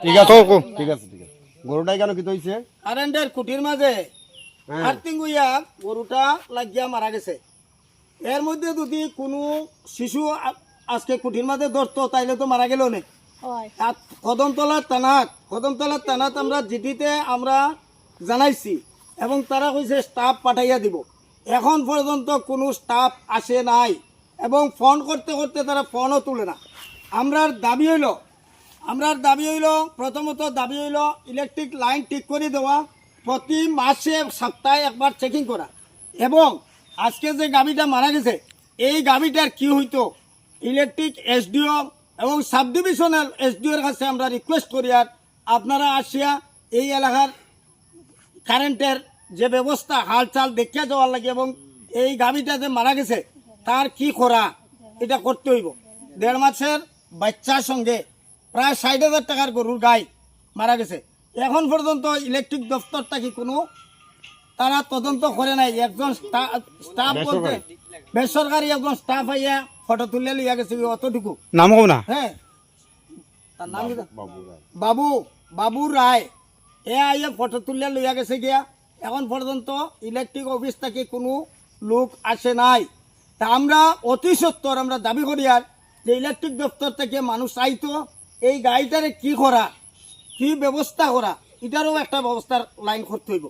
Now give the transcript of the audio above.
ঠিক আছে ঠিক আছে ঠিক আছে গরুটাই কেন কি হইছে কারেন্টের খুঁটির মাঝে আর্থিং হইয়া গরুটা লাগিয়া মারা গেছে। এর মধ্যে যদি কোনো শিশু আজকে খুঁটির মাঝে ধরতো তাইলে তো মারা গেল অনেক। কদমতলার থানাত আমরা জিডিতে আমরা জানাইছি এবং তারা কইছে স্টাফ পাঠাইয়া দিব। এখন পর্যন্ত কোনো স্টাফ আসে নাই এবং ফোন করতে করতে তারা ফোনও তুলে না। আমরার দাবি হইল প্রথমত দাবি হইল ইলেকট্রিক লাইন ঠিক করে দেওয়া, প্রতি মাসে সপ্তাহে একবার চেকিং করা, এবং আজকে যে গাড়িটা মারা গেছে এই গাড়িটার কি হইতো ইলেকট্রিক এসডিও এবং সাব ডিভিশনাল এসডিওর কাছে আমরা রিকোয়েস্ট করি আর আপনারা আসিয়া এই এলাকার কারেন্টের যে ব্যবস্থা হালচাল দেখিয়া যাওয়ার লাগে এবং এই গাড়িটা যে মারা গেছে তার কি করা এটা করতে হইব। 1.5 মাসের বাচ্চার সঙ্গে প্রায় 60,000 টাকার গরুর গাই মারা গেছে। এখন পর্যন্ত ইলেকট্রিক দপ্তরটা কি কোনো তারা তদন্ত করে নাই। একজন স্টাফ বলতে বেসরকারি একজন স্টাফ আইয়া ফটো তুলে লিয়া গেছে অতটুকু নাম কও না। হ্যাঁ তার নাম বাবু রায় এ আইয়া ফটো তুলে লইয়া গেছে গিয়া। এখন পর্যন্ত ইলেকট্রিক অফিস থেকে কোনো লোক আসে নাই। তা আমরা অতি সত্তর আমরা দাবি করি আর যে ইলেকট্রিক দপ্তর থেকে মানুষ আইতো এই গাড়িটারে কি করা কি ব্যবস্থা করা এটারও একটা ব্যবস্থার লাইন করতে হইব।